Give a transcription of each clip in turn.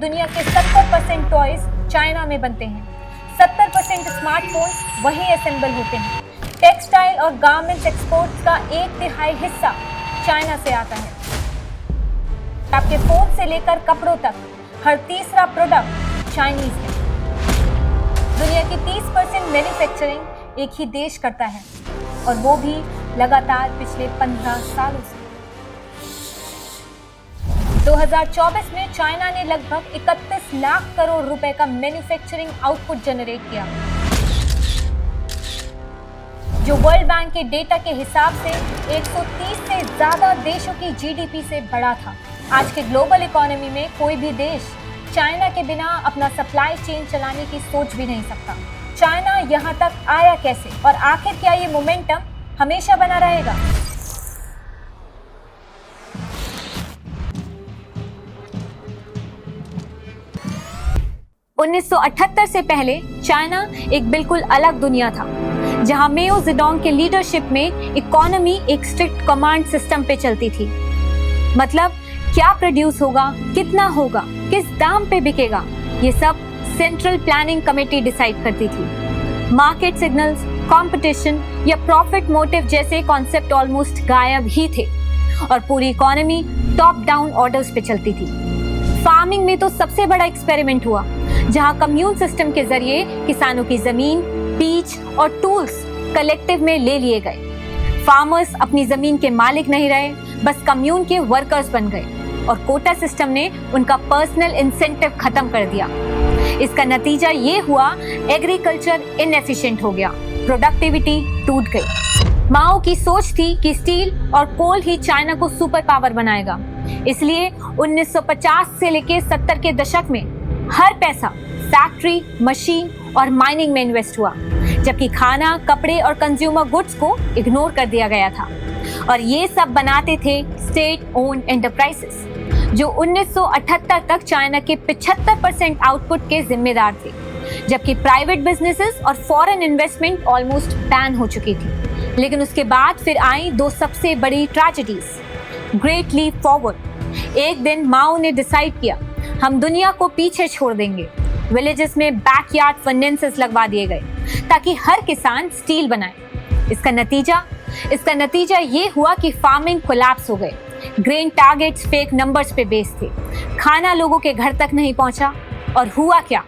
दुनिया के 70% toys China में बनते हैं। 70% स्मार्टफोन्स वहीं असेंबल होते हैं। टेक्सटाइल और गारमेंट्स एक्सपोर्ट्स का 1/3 हिस्सा चाइना से आता है। आपके फोन से लेकर कपड़ों तक हर तीसरा प्रोडक्ट चाइनीज है। दुनिया की 30% मैन्युफैक्चरिंग एक ही देश करता है और वो भी लगातार पिछले 15 सालों से। 2024 में चाइना ने लगभग 31 लाख करोड़ रुपए का मैन्युफैक्चरिंग आउटपुट जनरेट किया, जो वर्ल्ड बैंक के डेटा के हिसाब से 130 से ज्यादा देशों की जीडीपी से बड़ा था। आज के ग्लोबल इकोनॉमी में कोई भी देश चाइना के बिना अपना सप्लाई चेन चलाने की सोच भी नहीं सकता। चाइना यहाँ तक आया कैसे और आखिर क्या ये मोमेंटम हमेशा बना रहेगा? उन्नीस से पहले चाइना एक बिल्कुल अलग दुनिया था, जहां मेओ जेडोंग के लीडरशिप में इकोनॉमी एक स्ट्रिक्ट कमांड सिस्टम पे चलती थी। मतलब क्या प्रोड्यूस होगा, कितना होगा, किस दाम पे बिकेगा, ये सब सेंट्रल प्लानिंग कमेटी डिसाइड करती थी। मार्केट सिग्नल्स, कंपटीशन या प्रॉफिट मोटिव जैसे कॉन्सेप्ट ऑलमोस्ट गायब ही थे और पूरी इकोनॉमी टॉप डाउन ऑर्डर्स पे चलती थी। फार्मिंग में तो सबसे बड़ा एक्सपेरिमेंट हुआ, जहां कम्यून सिस्टम के जरिए किसानों की जमीन, बीज और टूल्स कलेक्टिव में ले लिए गए। फार्मर्स अपनी जमीन के मालिक नहीं रहे, बस कम्यून के वर्कर्स बन गए और कोटा सिस्टम ने उनका पर्सनल इंसेंटिव खत्म कर दिया। इसका नतीजा ये हुआ, एग्रीकल्चर इनएफिशिएंट हो गया, प्रोडक्टिविटी टूट गई। माओ की सोच थी कि स्टील और कोल ही चाइना को सुपर पावर बनाएगा। इसलिए 1950 से लेकर 70 के दशक में हर पैसा फैक्ट्री, मशीन और माइनिंग में इन्वेस्ट हुआ, जबकि खाना, कपड़े और कंज्यूमर गुड्स को इग्नोर कर दिया गया था। और ये सब बनाते थे स्टेट ओन्ड एंटरप्राइजेस, जो 1978 तक चाइना के 75% आउटपुट के जिम्मेदार थे, जबकि प्राइवेट बिजनेसेस और फॉरेन इन्वेस्टमेंट ऑलमोस्ट बैन हो चुकी थी। लेकिन उसके बाद फिर आई दो सबसे बड़ी ट्रेजेडीज। Great leap forward. एक दिन माओ ने डिसाइड किया, हम दुनिया को पीछे छोड़ देंगे। विलेजेस में बैकयार्ड फर्नेसेस लगवा दिए गए ताकि हर किसान स्टील बनाए। इसका नतीजा ये हुआ कि फार्मिंग कोलैप्स हो गए। ग्रेन टारगेट्स फेक नंबर्स पे बेस्ड थे, खाना लोगों के घर तक नहीं पहुंचा और हुआ क्या?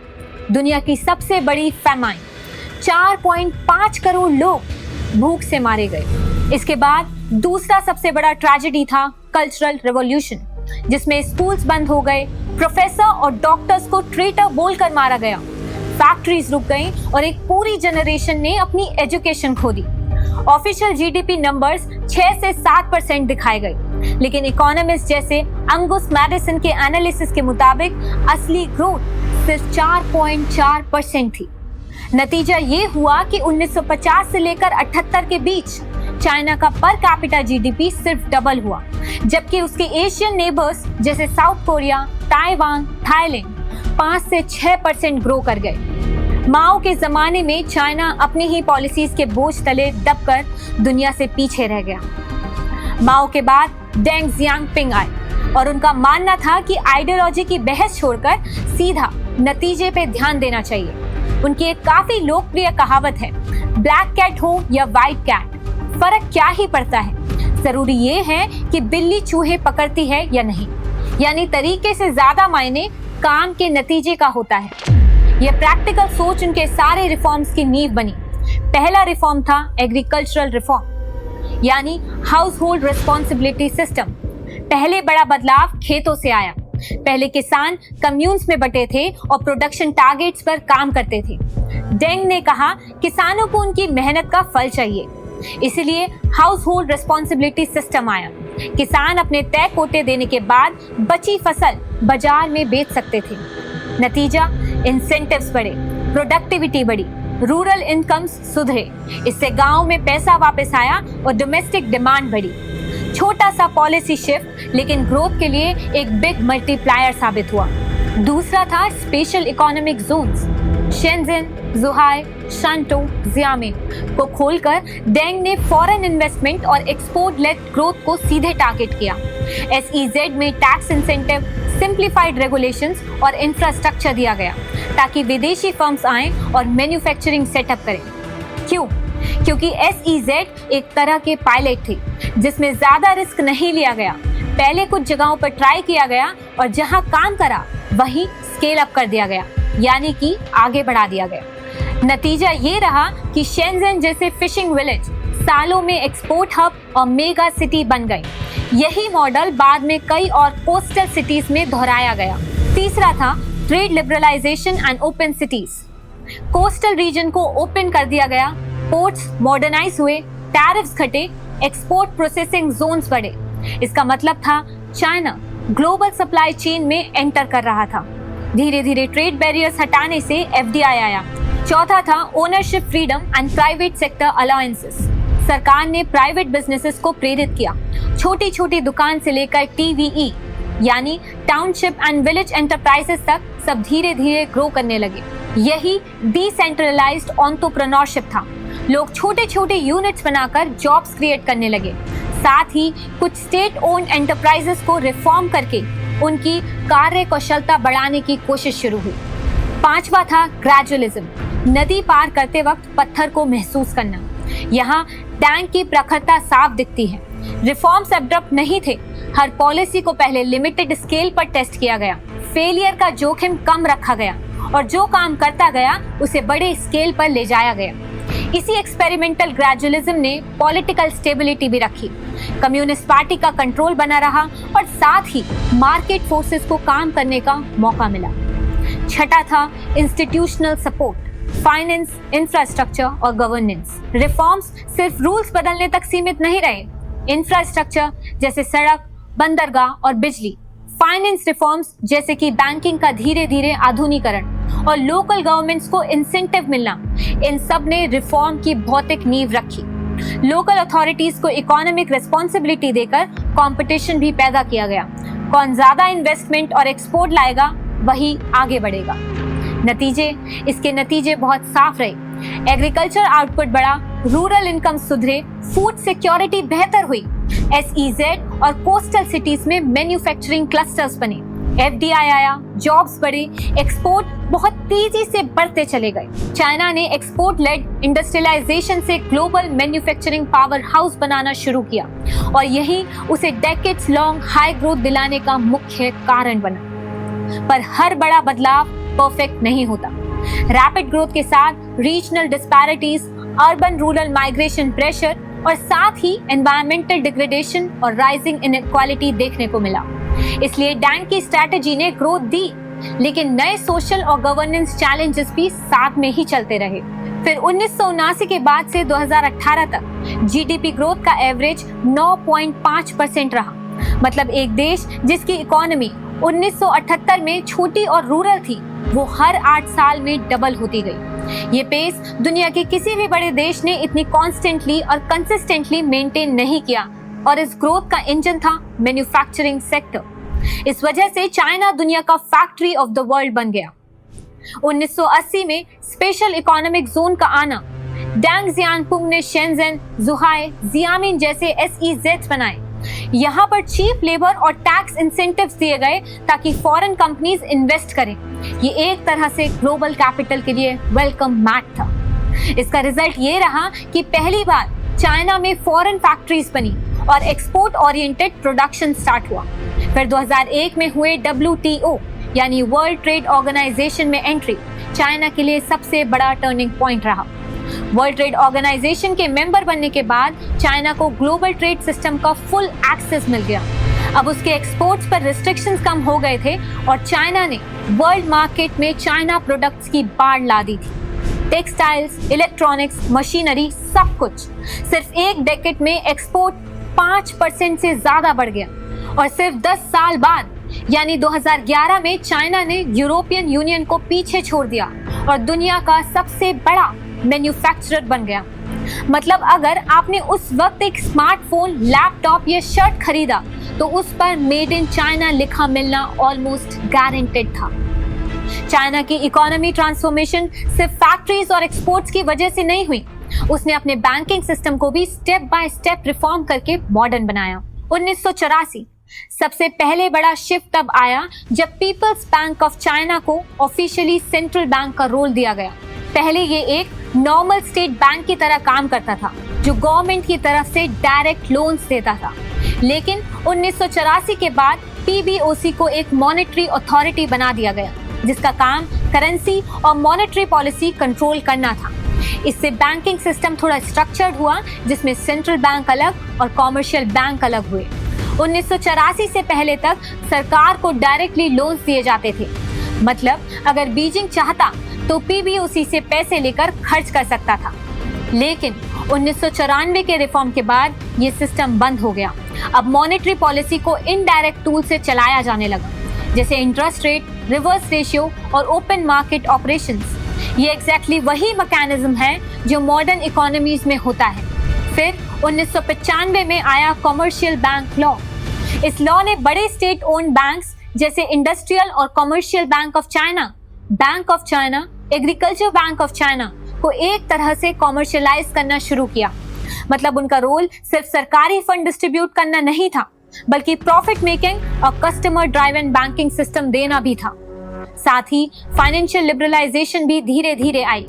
दुनिया की सबसे बड़ी फैमाइन, 4.5 करोड़ लोग भूख से मारे गए। इसके बाद दूसरा सबसे बड़ा ट्रेजेडी था कल्चरल रेवोल्यूशन, जिसमें स्कूल्स बंद हो गए, प्रोफेसर और डॉक्टर्स को ट्रेटर बोलकर मारा गया, फैक्ट्रीज रुक गई और एक पूरी जनरेशन ने अपनी एजुकेशन खो दी। ऑफिशियल जीडीपी नंबर्स 6 से 7% दिखाए गए, लेकिन इकोनॉमिस्ट जैसे अंगुस मैडिसन के एनालिसिस के मुताबिक असली ग्रोथ सिर्फ 4.4% थी। नतीजा ये हुआ कि 1950 से लेकर 78 के बीच चाइना का पर कैपिटा जीडीपी सिर्फ डबल हुआ, जबकि उसके एशियन नेबर्स जैसे साउथ कोरिया, ताइवान, थाईलैंड 5 से 6% ग्रो कर गए। माओ के जमाने में चाइना अपनी ही पॉलिसीज के बोझ तले दबकर दुनिया से पीछे रह गया। माओ के बाद डेंग जियांगपिंग आए और उनका मानना था कि आइडियोलॉजी की बहस छोड़कर सीधा नतीजे पे ध्यान देना चाहिए। उनकी एक काफी लोकप्रिय कहावत है, ब्लैक कैट हो या व्हाइट कैट, फर्क क्या ही पड़ता है, जरूरी ये है कि बिल्ली चूहे पकड़ती है या नहीं। यानी तरीके से ज्यादा मायने काम के नतीजे का होता है। यह प्रैक्टिकल सोच उनके सारे रिफॉर्म्स की नींव बनी। पहला रिफॉर्म था एग्रीकल्चरल रिफॉर्म, यानी हाउस होल्ड रिस्पॉन्सिबिलिटी सिस्टम। पहले बड़ा बदलाव खेतों से आया। पहले किसान कम्यून्स में बटे थे और प्रोडक्शन टारगेट्स पर काम करते थे। डेंग ने कहा किसानों को उनकी मेहनत का फल चाहिए, इसलिए हाउस होल्ड रिस्पॉन्सिबिलिटी सिस्टम आया। किसान अपने तय कोटे देने के बाद बची फसल बाजार में बेच सकते थे। नतीजा, इंसेंटिव्स बढ़े, प्रोडक्टिविटी बढ़ी, रूरल इनकम्स सुधरे। इससे गांव में पैसा वापस आया और डोमेस्टिक डिमांड बढ़ी। छोटा सा पॉलिसी शिफ्ट, लेकिन ग्रोथ के लिए एक बिग मल्टीप्लायर साबित हुआ। दूसरा था special economic zones. Shenzhen, जुहाई, Shanto, जियामिन को खोलकर डेंग ने फॉरेन इन्वेस्टमेंट और एक्सपोर्ट लेड ग्रोथ को सीधे टारगेट किया। SEZ में टैक्स इंसेंटिव, सिंप्लीफाइड रेगुलेशंस और इंफ्रास्ट्रक्चर दिया गया ताकि विदेशी फर्म्स आएं और मैन्युफैक्चरिंग सेटअप करें। क्यों? क्योंकि SEZ एक तरह के पायलट थे जिसमें ज्यादा रिस्क नहीं लिया गया। पहले कुछ जगहों पर ट्राई किया गया और जहां काम करा वहीं स्केल अप कर दिया गया, यानी कि आगे बढ़ा दिया गया। नतीजा ये रहा कि शेंजन जैसे फिशिंग विलेज सालों में एक्सपोर्ट हब और मेगा सिटी बन गए। यही मॉडल बाद में कई और कोस्टल सिटीज में दोहराया गया। तीसरा था trade liberalization and open cities. Coastal region को ओपन कर दिया गया, पोर्ट्स मॉडर्नाइज हुए, टैरिफ्स घटे, एक्सपोर्ट प्रोसेसिंग जोन्स बढ़े। इसका मतलब था चाइना ग्लोबल सप्लाई चेन में एंटर कर रहा था। धीरे धीरे ट्रेड बैरियर्स हटाने से FDI आया। चौथा था ownership freedom and private sector allowances. सरकार ने प्राइवेट बिजनेसेस को प्रेरित किया। छोटी छोटी दुकान से लेकर TVE यानी टाउनशिप एंड विलेज एंटरप्राइजेस तक सब धीरे धीरे ग्रो करने लगे। यही डिसेंट्रलाइज्ड एंटरप्रेन्योरशिप था। लोग छोटे छोटे यूनिट्स बनाकर जॉब्स क्रिएट करने लगे। साथ ही कुछ स्टेट ओन्ड एंटरप्राइजेस को रिफॉर्म करके उनकी कार्य कुशलता बढ़ाने की कोशिश शुरू हुई। पांचवा था ग्रेजुअलिज्म। नदी पार करते वक्त पत्थर को महसूस करना। यहाँ टैंक की प्रखरता साफ दिखती है। रिफॉर्म्स अब्रप्ट नहीं थे। हर पॉलिसी को पहले लिमिटेड स्केल पर टेस्ट किया गया, फेलियर का जोखिम कम रखा गया और जो काम करता गया उसे बड़े स्केल पर ले जाया गया। इसी एक्सपेरिमेंटल ग्रेजुअलिज्म ने पॉलिटिकल स्टेबिलिटी भी रखी। कम्युनिस्ट पार्टी का कंट्रोल बना रहा और साथ ही मार्केट फोर्सेस को काम करने का मौका मिला। छठा था इंस्टीट्यूशनल सपोर्ट, फाइनेंस, इंफ्रास्ट्रक्चर और गवर्नेंस। रिफॉर्म्स सिर्फ रूल्स बदलने तक सीमित नहीं रहे। इंफ्रास्ट्रक्चर जैसे सड़क, बंदरगाह और बिजली, फाइनेंस रिफॉर्म्स जैसे कि बैंकिंग का धीरे धीरे आधुनिकीकरण और लोकल गवर्नमेंट्स को इंसेंटिव मिलना, इन सब ने रिफॉर्म की भौतिक नींव रखी। लोकल अथॉरिटीज को इकोनॉमिक रिस्पॉन्सिबिलिटी देकर कंपटीशन भी पैदा किया गया। कौन ज्यादा इन्वेस्टमेंट और एक्सपोर्ट लाएगा वही आगे बढ़ेगा। इसके नतीजे बहुत साफ रहे। एग्रीकल्चर आउटपुट बढ़ा, रूरल इनकम सुधरे, फूड सिक्योरिटी बेहतर हुई। SEZ और कोस्टल सिटीज में मैन्युफैक्चरिंग क्लस्टर्स बने, FDI आया, जॉब्स बढ़े, एक्सपोर्ट बहुत तेजी से बढ़ते चले गए। चाइना ने एक्सपोर्ट लेड इंडस्ट्रियलाइजेशन से ग्लोबल मैन्युफैक्चरिंग पावर हाउस बनाना शुरू किया और यही उसे डेकेड्स लॉन्ग हाई ग्रोथ दिलाने का मुख्य कारण बना। पर हर बड़ा बदलाव परफेक्ट नहीं होता। रैपिड ग्रोथ के साथ regional disparities, urban rural migration pressure और साथ ही एनवायरमेंटल डिग्रेडेशन और राइजिंग इनइक्वालिटी देखने को मिला। इसलिए डैंग की स्ट्रैटेजी ने ग्रोथ दी, लेकिन नए सोशल और गवर्नेंस चैलेंजेस भी साथ में ही चलते रहे। फिर 1979 के बाद से 2018 तक GDP ग्रोथ का एवरेज 9.5% रहा। मतलब एक देश जिसकी इकोनॉमी 1978 में छोटी और रूरल थी, वो हर 8 साल में डबल होती गई। ये पेस दुनिया के किसी भी बड़े देश ने इतनी कॉन्स्टेंटली और कंसिस्टेंटली मेंटेन नहीं किया और इस ग्रोथ का इंजन था मैन्युफैक्चरिंग सेक्टर। इस वजह से चाइना दुनिया का फैक्ट्री ऑफ द वर्ल्ड बन गया। 1980 में स्पेशल इकोनॉमिक जोन का आना, डैंग जियानपुंग ने शेंजन, जुहाई, जियामिन जैसे SEZ बनाए। यहाँ पर चीप लेबर और टैक्स इंसेंटिव्स दिए गए ताकि फॉरेन कंपनीज इन्वेस्ट करें। ये एक तरह से ग्लोबल कैपिटल के लिए वेलकम मैट था। इसका रिजल्ट ये रहा कि पहली बार चाइना में फॉरेन फैक्ट्रीज बनी और एक्सपोर्ट ओरिएंटेड प्रोडक्शन स्टार्ट हुआ। फिर 2001 में हुए WTO यानी वर्ल्ड ट्रेड ऑर्गेनाइजेशन में एंट्री चाइना के लिए सबसे बड़ा टर्निंग पॉइंट रहा। वर्ल्ड ट्रेड ऑर्गेनाइजेशन के मेंबर बनने के बाद चाइना को ग्लोबल ट्रेड सिस्टम का फुल एक्सेस मिल गया। अब उसके एक्सपोर्ट्स पर रिस्ट्रिक्शंस कम हो गए थे और चाइना ने वर्ल्ड मार्केट में चाइना प्रोडक्ट्स की बाढ़ ला दी थी। टेक्सटाइल्स, इलेक्ट्रॉनिक्स, मशीनरी, सब कुछ। सिर्फ एक डेकेड में एक्सपोर्ट 5% से ज्यादा बढ़ गया और सिर्फ 10 साल बाद यानी 2011 में चाइना ने यूरोपियन यूनियन को पीछे छोड़ दिया और दुनिया का सबसे बड़ा मैन्युफैक्चरर बन गया। मतलब अगर आपने उस वक्त एक स्मार्टफोन, लैपटॉप या शर्ट खरीदा तो उस पर मेड इन चाइना लिखा मिलना ऑलमोस्ट गारंटेड था। चाइना की इकोनॉमी ट्रांसफॉर्मेशन सिर्फ फैक्ट्रीज और एक्सपोर्ट्स की वजह से नहीं हुई, उसने अपने बैंकिंग सिस्टम को भी स्टेप बाय स्टेप रिफॉर्म करके मॉडर्न बनाया। 1984 सबसे पहले बड़ा शिफ्ट तब आया जब पीपल्स बैंक ऑफ चाइना को ऑफिशियली सेंट्रल बैंक का रोल दिया गया। पहले ये एक नॉर्मल स्टेट बैंक की तरह काम करता था, जो गवर्नमेंट की तरफ से डायरेक्ट लोन्स देता था। लेकिन 1984 के बाद पीबीओसी को एक मॉनेटरी अथॉरिटी बना दिया गया, जिसका काम करेंसी और मॉनेटरी पॉलिसी कंट्रोल करना था। इससे बैंकिंग सिस्टम थोड़ा स्ट्रक्चर्ड हुआ, जिसमें सेंट्रल बैंक अलग और कॉमर्शियल बैंक अलग हुए। 1984 से पहले तक सरकार को डायरेक्टली लोन्स दिए जाते थे, मतलब अगर बीजिंग चाहता तो पीबीओसी से पैसे लेकर खर्च कर सकता था। लेकिन 1994 के रिफॉर्म के बाद ये सिस्टम बंद हो गया। अब मॉनेटरी पॉलिसी को इनडायरेक्ट टूल से चलाया जाने लगा, जैसे इंटरेस्ट रेट, रिवर्स रेशियो और ओपन मार्केट ऑपरेशंस। ये एग्जैक्टली वही मैकेनिज्म है जो मॉडर्न इकोनॉमीज में होता है। फिर 1995 में आया कॉमर्शियल बैंक लॉ। इस लॉ ने बड़े स्टेट ओन्ड बैंक्स जैसे इंडस्ट्रियल और commercial bank of China, bank of China, agriculture bank of China को एक तरह से कॉमर्शियलाइज करना शुरू किया। मतलब उनका रोल सिर्फ सरकारी फंड डिस्ट्रीब्यूट करना नहीं था, बल्कि प्रॉफिट मेकिंग और कस्टमर ड्राइवन बैंकिंग सिस्टम देना भी था। साथ ही फाइनेंशियल लिबरलाइजेशन भी धीरे धीरे आई।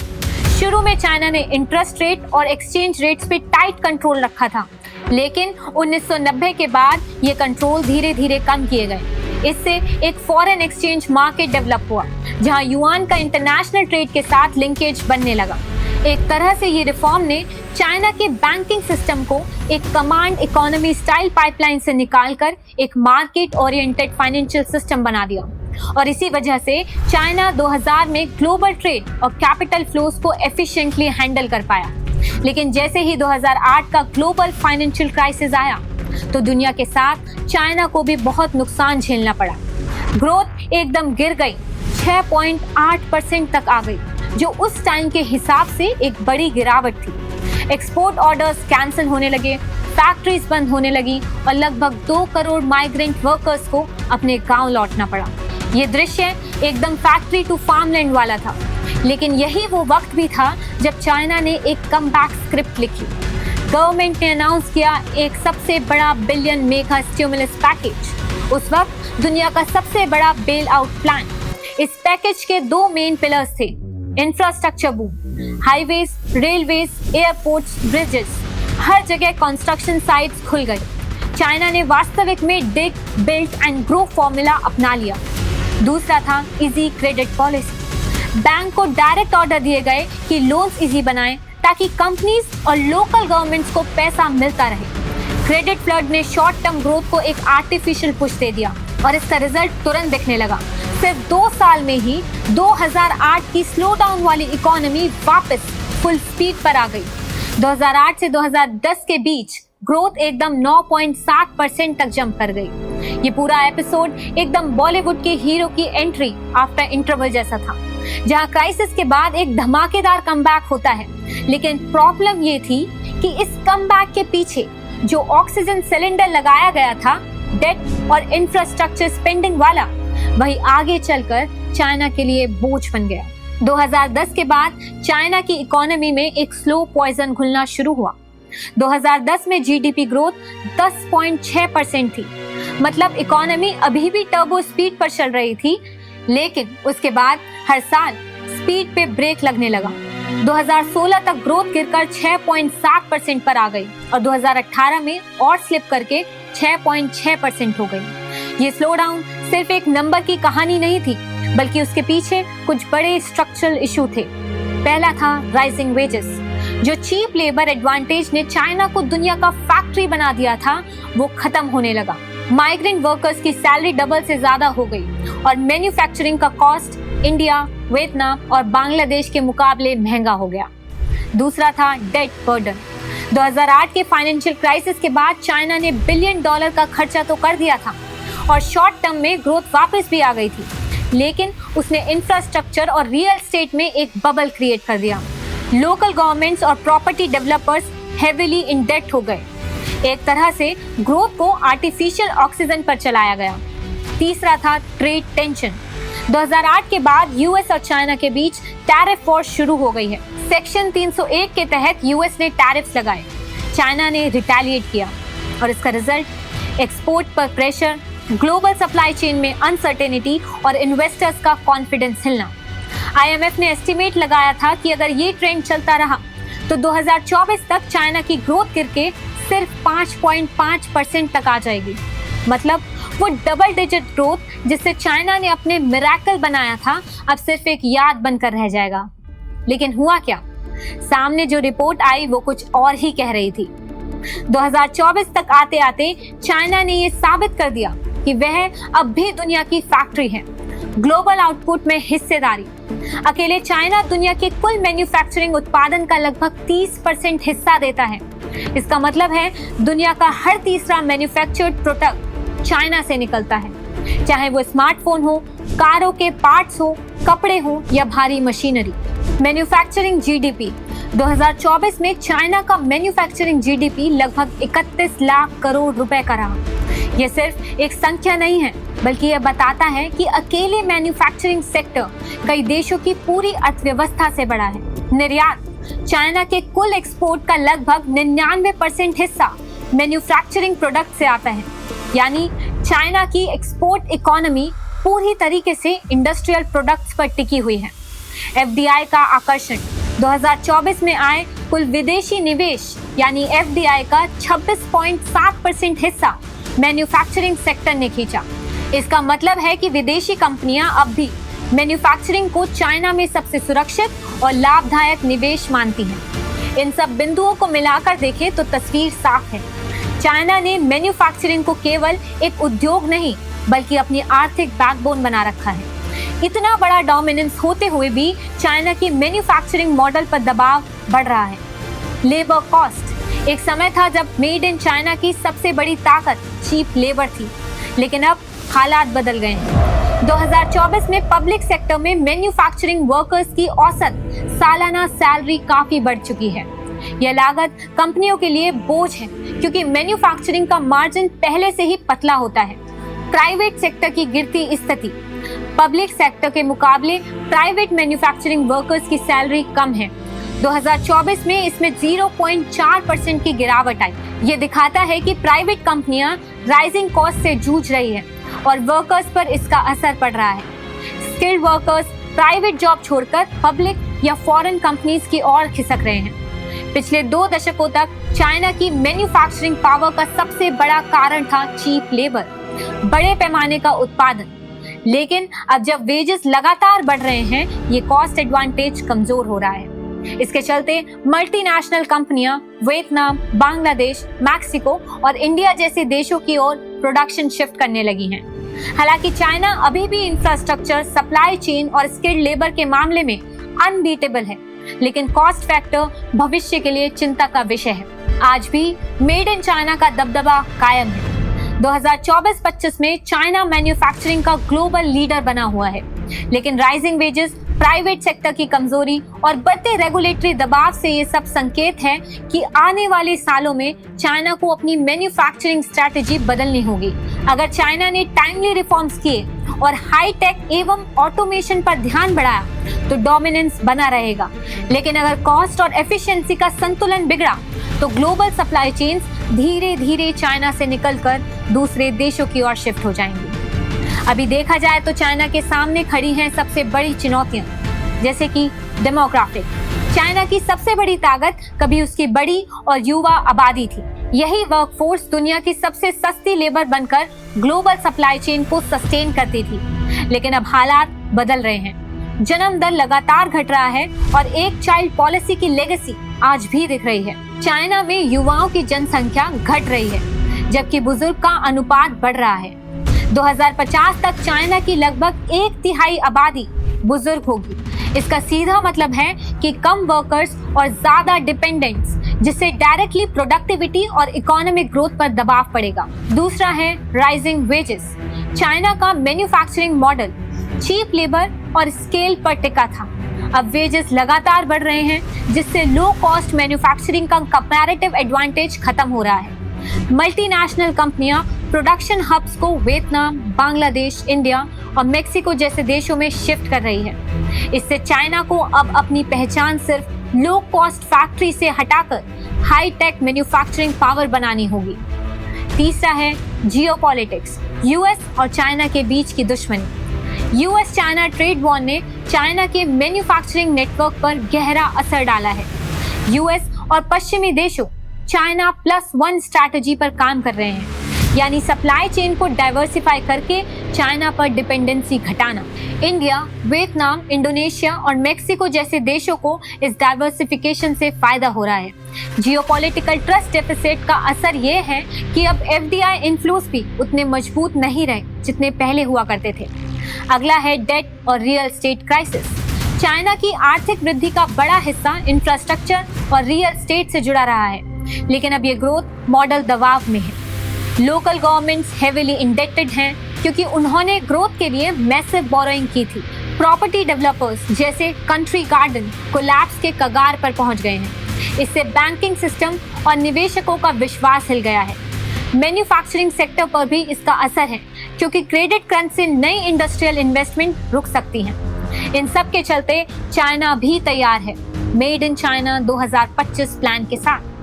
शुरू में चाइना ने इंटरेस्ट रेट और एक्सचेंज रेट्स पे टाइट कंट्रोल रखा था, लेकिन 1990 के बाद ये कंट्रोल धीरे धीरे कम किए गए। इससे एक फॉरेन एक्सचेंज मार्केट डेवलप हुआ, जहां युआन का इंटरनेशनल ट्रेड के साथ लिंकेज बनने लगा। एक तरह से ये रिफॉर्म ने चाइना के बैंकिंग सिस्टम को एक कमांड इकोनॉमी स्टाइल पाइपलाइन से निकालकर एक मार्केट ओरिएंटेड फाइनेंशियल सिस्टम बना दिया। और इसी वजह से चाइना 2000 में ग्लोबल ट्रेड और कैपिटल फ्लोज को एफिशिएंटली हैंडल कर पाया। लेकिन जैसे ही 2008 का ग्लोबल फाइनेंशियल क्राइसिस आया, तो दुनिया के साथ चाइना को भी बहुत नुकसान झेलना पड़ा। ग्रोथ एकदम गिर गई, 6.8% तक आ गई, जो उस टाइम के हिसाब से एक बड़ी गिरावट थी। एक्सपोर्ट ऑर्डर्स कैंसिल होने लगे, फैक्ट्रीज बंद होने लगी और लगभग 2 करोड़ माइग्रेंट वर्कर्स को अपने गांव लौटना पड़ा। ये दृश्य एकदम फैक्ट्री टू फार्मलैंड वाला था। लेकिन यही वो वक्त भी था जब चाइना ने एक कमबैक स्क्रिप्ट लिखी। गवर्नमेंट ने अनाउंस किया एक सबसे बड़ा बिलियन मेगा स्टिमुलस पैकेज, उस वक्त दुनिया का सबसे बड़ा बेल आउट प्लान। इस पैकेज के 2 मेन पिलर्स थे, infrastructure boom, highways, railways, airports, bridges, हर जगह कंस्ट्रक्शन साइट्स खुल गए। चाइना ने वास्तविक में dig, build and grow formula अपना लिया। दूसरा था इजी क्रेडिट पॉलिसी। बैंक को डायरेक्ट ऑर्डर दिए गए कि लोन्स इजी बनाएं, ताकि कंपनीज और लोकल गवर्नमेंट्स को पैसा मिलता रहे। क्रेडिट फ्लड ने शॉर्ट टर्म ग्रोथ को एक आर्टिफिशियल पुश दे दिया और इसका रिजल्ट तुरंत दिखने लगा। सिर्फ 2 साल में ही 2008 की स्लो डाउन वाली इकोनॉमी वापस फुल स्पीड पर आ गई। 2008 से 2010 के बीच ग्रोथ एकदम 9.7% तक जंप कर गई। ये पूरा एपिसोड एकदम बॉलीवुड के हीरो की एंट्री आफ्टर इंटरवल जैसा था, जहां क्राइसिस के बाद एक धमाकेदार कमबैक होता है। लेकिन प्रॉब्लम ये थी कि इस कमबैक के पीछे जो ऑक्सीजन सिलेंडर लगाया गया था, डेट और इंफ्रास्ट्रक्चर स्पेंडिंग वाला, वही आगे चलकर चाइना के लिए बोझ बन गया। 2010 के बाद चाइना की इकोनॉमी में एक स्लो पॉइजन घुलना शुरू हुआ। 2010 में जीडीपी ग्रोथ 10.6% थी, मतलब इकोनॉमी अभी भी टर्बो स्पीड पर चल रही थी। लेकिन उसके बाद हर साल स्पीड पे ब्रेक लगने लगा। 2016 तक ग्रोथ गिरकर 6.7% पर आ गई और 2018 में और स्लिप करके 6.6% हो गई। ये स्लो डाउन सिर्फ एक नंबर की कहानी नहीं थी, बल्कि उसके पीछे कुछ बड़े स्ट्रक्चरल इशू थे। पहला था राइजिंग वेजेस। जो चीप लेबर एडवांटेज ने चाइना को दुनिया का फैक्ट्री बना दिया था, वो खत्म होने लगा। माइग्रेंट वर्कर्स की सैलरी डबल से ज्यादा हो गई और मैन्युफैक्चरिंग का कॉस्ट इंडिया, वियतनाम और बांग्लादेश के मुकाबले महंगा हो गया। दूसरा था डेट बर्डन। 2008 के फाइनेंशियल क्राइसिस के बाद चाइना ने $1 बिलियन का खर्चा तो कर दिया था और शॉर्ट टर्म में ग्रोथ वापस भी आ गई थी, लेकिन उसने इंफ्रास्ट्रक्चर और रियल एस्टेट में एक बबल क्रिएट कर दिया। लोकल गवर्नमेंट्स और प्रॉपर्टी डेवलपर्स हेविली इन डेट हो गए। एक तरह से ग्रोथ को आर्टिफिशियल ऑक्सीजन पर चलाया गया। तीसरा था ट्रेड टेंशन। 2008 के बाद यूएस और चाइना के बीच टैरिफ वॉर शुरू हो गई है। सेक्शन 301 के तहत यूएस ने टैरिफ्स लगाए, चाइना ने रिटेलिएट किया और इसका रिजल्ट एक्सपोर्ट पर प्रेशर, ग्लोबल सप्लाई चेन में अनसर्टेनिटी और इन्वेस्टर्स का कॉन्फिडेंस हिलना। आईएमएफ ने एस्टिमेट लगाया था कि अगर ये ट्रेंड चलता रहा तो 2024 तक चाइना की ग्रोथ गिर के सिर्फ 5.5% तक आ जाएगी। मतलब वो डबल डिजिट ग्रोथ जिससे चाइना ने अपने मिरेकल बनाया था अब सिर्फ एक याद बनकर रह जाएगा। लेकिन हुआ क्या? सामने जो रिपोर्ट आई वो कुछ और ही कह रही थी। 2024 तक आते आते चाइना ने ये साबित कर दिया कि वह अब भी दुनिया की फैक्ट्री है, ग्लोबल आउटपुट में हिस्सेदारी। अकेले चाइना दुनिया के कुल मैन्युफैक्चरिंग उत्पादन का लगभग 30% हिस्सा देता है। इसका मतलब है दुनिया का हर तीसरा मैन्युफैक्चर्ड प्रोडक्ट चाइना से निकलता है, चाहे वो स्मार्टफोन हो, कारों के पार्ट्स हो, कपड़े हो या भारी मशीनरी। मैन्युफैक्चरिंग जीडीपी 2024 में चाइना का मैन्युफैक्चरिंग जीडीपी लगभग 31 लाख करोड़ रुपए का रहा। यह सिर्फ एक संख्या नहीं है, बल्कि यह बताता है कि अकेले मैन्युफैक्चरिंग सेक्टर कई देशों की पूरी अर्थव्यवस्था से बड़ा है। निर्यात चाइना के कुल एक्सपोर्ट का लगभग 99% हिस्सा मैन्युफैक्चरिंग प्रोडक्ट से आता है। यानी चाइना की एक्सपोर्ट इकोनॉमी पूरी तरीके से इंडस्ट्रियल प्रोडक्ट्स पर टिकी हुई है। एफडीआई का आकर्षण 2024 में आए कुल विदेशी निवेश यानी एफडीआई का 26.7% हिस्सा मैन्युफैक्चरिंग सेक्टर ने खींचा। इसका मतलब है कि विदेशी कंपनियां अब भी मैन्युफैक्चरिंग को चाइना में सबसे सुरक्षित और लाभदायक निवेश मानती हैं। इन सब बिंदुओं को मिलाकर देखें तो तस्वीर साफ है। चाइना ने मैन्युफैक्चरिंग को केवल एक उद्योग नहीं बल्कि अपनी आर्थिक बैकबोन बना रखा है। इतना बड़ा डोमिनेंस होते हुए भी चाइना की मैन्युफैक्चरिंग मॉडल पर दबाव बढ़ रहा है। लेबर कॉस्ट एक समय था जब मेड इन चाइना की सबसे बड़ी ताकत चीप लेबर थी, लेकिन अब हालात बदल गए हैं। 2024 में पब्लिक सेक्टर में मैन्युफैक्चरिंग वर्कर्स की औसत सालाना सैलरी काफी बढ़ चुकी है। यह लागत कंपनियों के लिए बोझ है क्योंकि मैन्युफैक्चरिंग का मार्जिन पहले से ही पतला होता है। प्राइवेट सेक्टर की गिरती स्थिति, पब्लिक सेक्टर के मुकाबले प्राइवेट मैन्युफैक्चरिंग वर्कर्स की सैलरी कम है। 2024 में इसमें 0.4% की गिरावट आई। ये दिखाता है कि प्राइवेट कंपनियां राइजिंग कॉस्ट से जूझ रही हैं और वर्कर्स पर इसका असर पड़ रहा है। स्किल्ड वर्कर्स प्राइवेट जॉब छोड़कर पब्लिक या फॉरेन कंपनीज की ओर खिसक रहे हैं। पिछले 2 दशकों तक चाइना की मैन्युफैक्चरिंग पावर का सबसे बड़ा कारण था चीप लेबर, बड़े पैमाने का उत्पादन। लेकिन अब जब वेजेस लगातार बढ़ रहे हैं, ये कॉस्ट एडवांटेज कमजोर हो रहा है। इसके चलते मल्टीनेशनल कंपनियां वियतनाम, बांग्लादेश, मैक्सिको और इंडिया जैसे देशों की ओर प्रोडक्शन शिफ्ट करने लगी हैं। हालांकि चाइना अभी भी इंफ्रास्ट्रक्चर, सप्लाई चेन और स्किल्ड लेबर के मामले में अनबीटेबल है, लेकिन कॉस्ट फैक्टर भविष्य के लिए चिंता का विषय है। आज भी मेड इन चाइना का दबदबा कायम है। 2024-25 में चाइना मैन्युफैक्चरिंग का ग्लोबल लीडर बना हुआ है, लेकिन राइजिंग वेजेस, प्राइवेट सेक्टर की कमजोरी और बढ़ते रेगुलेटरी दबाव से ये सब संकेत है कि आने वाले सालों में चाइना को अपनी मैन्युफैक्चरिंग स्ट्रैटेजी बदलनी होगी। अगर चाइना ने टाइमली रिफॉर्म्स किए और हाई टेक एवं ऑटोमेशन पर ध्यान बढ़ाया तो डोमिनेंस बना रहेगा, लेकिन अगर कॉस्ट और एफिशिएंसी का संतुलन बिगड़ा तो ग्लोबल सप्लाई चेन्स धीरे धीरे चाइना से निकलकर दूसरे देशों की ओर शिफ्ट हो जाएंगी। अभी देखा जाए तो चाइना के सामने खड़ी हैं सबसे बड़ी चुनौतियां, जैसे कि डेमोग्राफिक। चाइना की सबसे बड़ी ताकत कभी उसकी बड़ी और युवा आबादी थी। यही वर्कफोर्स दुनिया की सबसे सस्ती लेबर बनकर ग्लोबल सप्लाई चेन को सस्टेन करती थी। लेकिन अब हालात बदल रहे हैं। जन्म दर लगातार घट रहा है और एक चाइल्ड पॉलिसी की लेगेसी आज भी दिख रही है। चाइना में युवाओं की जनसंख्या घट रही है, जबकि बुजुर्ग का अनुपात बढ़ रहा है। 2050 तक चाइना की लगभग 1/3 आबादी बुजुर्ग होगी। इसका सीधा मतलब है कि कम वर्कर्स और ज्यादा डिपेंडेंट्स, जिससे डायरेक्टली प्रोडक्टिविटी और इकोनॉमिक ग्रोथ पर दबाव पड़ेगा। दूसरा है राइजिंग वेजेस। चाइना का मैन्युफैक्चरिंग मॉडल चीप लेबर और स्केल पर टिका था। अब वेजेस लगातार बढ़ रहे हैं, जिससे लो कॉस्ट मैन्युफैक्चरिंग का कंपैरेटिव एडवांटेज खत्म हो रहा है। मल्टीनेशनल कंपनियां प्रोडक्शन हब्स को वियतनाम, बांग्लादेश, इंडिया और मेक्सिको जैसे देशों में शिफ्ट कर रही है। इससे चाइना को अब अपनी पहचान सिर्फ लो कॉस्ट फैक्ट्री से हटाकर हाई टेक मैन्युफैक्चरिंग पावर बनानी होगी। तीसरा है जियोपॉलिटिक्स, यूएस और चाइना के बीच की दुश्मनी। यूएस चाइना ट्रेड वॉर ने चाइना के मैन्युफैक्चरिंग नेटवर्क पर गहरा असर डाला है। यूएस और पश्चिमी देशों चाइना +1 स्ट्रैटेजी पर काम कर रहे हैं, यानी सप्लाई चेन को डाइवर्सिफाई करके चाइना पर डिपेंडेंसी घटाना। इंडिया, वियतनाम, इंडोनेशिया और मेक्सिको जैसे देशों को इस डाइवर्सिफिकेशन से फायदा हो रहा है। जियोपॉलिटिकल ट्रस्ट डेफिसिट का असर ये है कि अब एफडीआई इन्फ्लोस भी उतने मजबूत नहीं रहे जितने पहले हुआ करते थे। अगला है डेट और रियल एस्टेट क्राइसिस। चाइना की आर्थिक वृद्धि का बड़ा हिस्सा इंफ्रास्ट्रक्चर और रियल एस्टेट से जुड़ा रहा है, लेकिन अब ये ग्रोथ मॉडल दबाव में है। लोकल गवर्नमेंट्स हेविली इंडेक्टेड हैं क्योंकि उन्होंने ग्रोथ के लिए मैसिव बोरोइंग की थी। प्रॉपर्टी डेवलपर्स जैसे कंट्री गार्डन कोलैप्स के कगार पर पहुंच गए हैं। इससे बैंकिंग सिस्टम और निवेशकों का विश्वास हिल गया है। मैन्युफैक्चरिंग सेक्टर पर भी इसका असर है क्योंकि क्रेडिट क्रंच से नई इंडस्ट्रियल इन्वेस्टमेंट रुक सकती हैं। इन सब के चलते चाइना भी तैयार है मेड इन चाइना 2025 प्लान के साथ।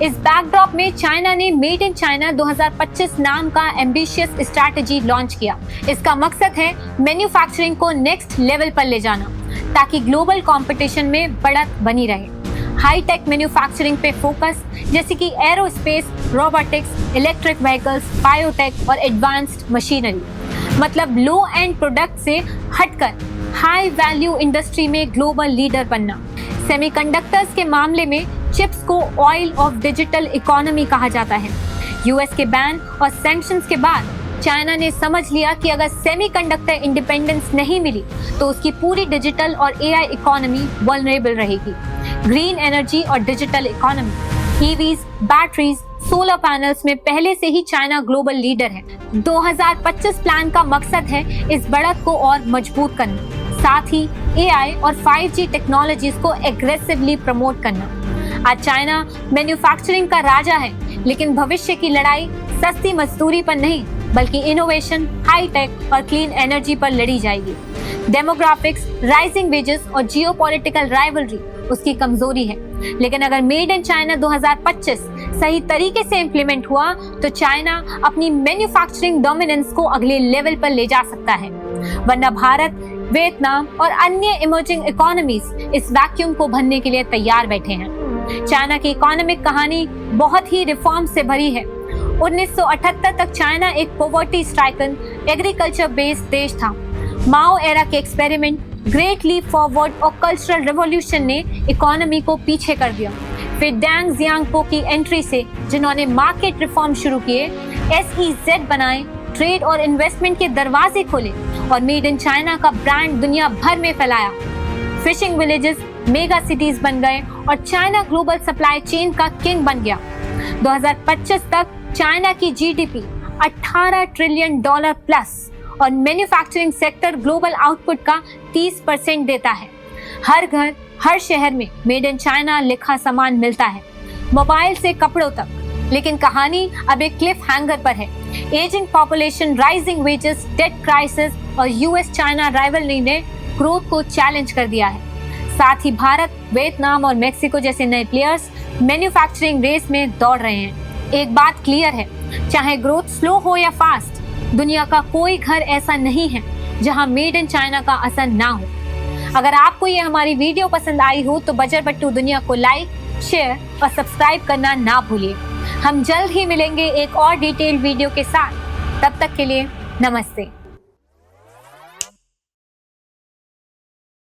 इस बैकड्रॉप में चाइना ने मेड इन चाइना 2025 नाम का एम्बिशियस स्ट्रैटेजी लॉन्च किया। इसका मकसद है मैन्युफैक्चरिंग को नेक्स्ट लेवल पर ले जाना ताकि ग्लोबल कंपटीशन में बढ़त बनी रहे। हाई टेक मैन्युफैक्चरिंग पे फोकस, जैसे कि aerospace, robotics, electric vehicles, biotech और एडवांस्ड मशीनरी। मतलब लो एंड प्रोडक्ट से हटकर हाई वैल्यू इंडस्ट्री में ग्लोबल लीडर बनना। सेमीकंडक्टर्स के मामले में चिप्स को ऑयल ऑफ डिजिटल इकोनॉमी कहा जाता है। यूएस के बैन और सैंक्शंस के बाद चाइना ने समझ लिया कि अगर सेमीकंडक्टर इंडिपेंडेंस नहीं मिली तो उसकी पूरी डिजिटल और एआई इकोनॉमी वल्नरेबल रहेगी। ग्रीन एनर्जी और digital economy, EVs, batteries, solar panels में पहले से ही चाइना ग्लोबल लीडर है। 2025 प्लान का मकसद है इस बढ़त को और मजबूत करना, साथ ही एआई और 5G टेक्नोलॉजीज को एग्रेसिवली प्रमोट करना। आज चाइना मैन्युफैक्चरिंग का राजा है, लेकिन भविष्य की लड़ाई सस्ती मजदूरी पर नहीं बल्कि इनोवेशन, हाई टेक और क्लीन एनर्जी पर लड़ी जाएगी। डेमोग्राफिक्स, राइजिंग वेजेस और जियोपॉलिटिकल राइवलरी उसकी कमजोरी है, लेकिन अगर मेड इन चाइना 2025 सही तरीके से इम्प्लीमेंट हुआ तो चाइना अपनी मैन्युफैक्चरिंग डोमिनेंस को अगले लेवल पर ले जा सकता है। वरना भारत, वियतनाम और अन्य इमर्जिंग इकोनॉमीज इस वैक्यूम को भरने के लिए तैयार बैठे हैं। चाइना की इकोनॉमिक कहानी बहुत ही रिफॉर्म से भरी है। 1978 तक चाइना एक पॉवर्टी स्ट्राइकन एग्रीकल्चर बेस्ड देश था। माओ एरा के एक्सपेरिमेंट, ग्रेट लीप फॉरवर्ड और कल्चरल रेवोल्यूशन ने इकोनॉमी को पीछे कर दिया। फिर डेंग जियांगपो की एंट्री से, जिन्होंने मार्केट रिफॉर्म शुरू किए, SEZ बनाए, ट्रेड और इन्वेस्टमेंट के दरवाजे खोले और मेड इन चाइना का ब्रांड दुनिया भर में फैलाया। फिशिंग विलेजेस मेगा सिटीज बन गए और चाइना ग्लोबल सप्लाई चेन का किंग बन गया। 2025 तक चाइना की GDP $18 ट्रिलियन प्लस और मैन्युफैक्चरिंग सेक्टर ग्लोबल आउटपुट का 30% देता है। हर घर, हर शहर में मेड इन चाइना लिखा सामान मिलता है, मोबाइल से कपड़ों तक। लेकिन कहानी अब एक क्लिफ हैंगर पर है। Ageing population, rising wages, debt crisis और यूएस चाइना राइवलरी ने ग्रोथ को चैलेंज कर दिया है। साथ ही भारत, वियतनाम और मेक्सिको जैसे नए प्लेयर्स मैन्युफैक्चरिंग रेस में दौड़ रहे हैं। एक बात क्लियर है, चाहे ग्रोथ स्लो हो या फास्ट, दुनिया का कोई घर ऐसा नहीं है जहां मेड इन चाइना का असर ना हो। अगर आपको ये हमारी वीडियो पसंद आई हो तो बजर बट्टू दुनिया को लाइक, शेयर और सब्सक्राइब करना ना भूलिए। हम जल्द ही मिलेंगे एक और डिटेल्ड वीडियो के साथ। तब तक के लिए नमस्ते।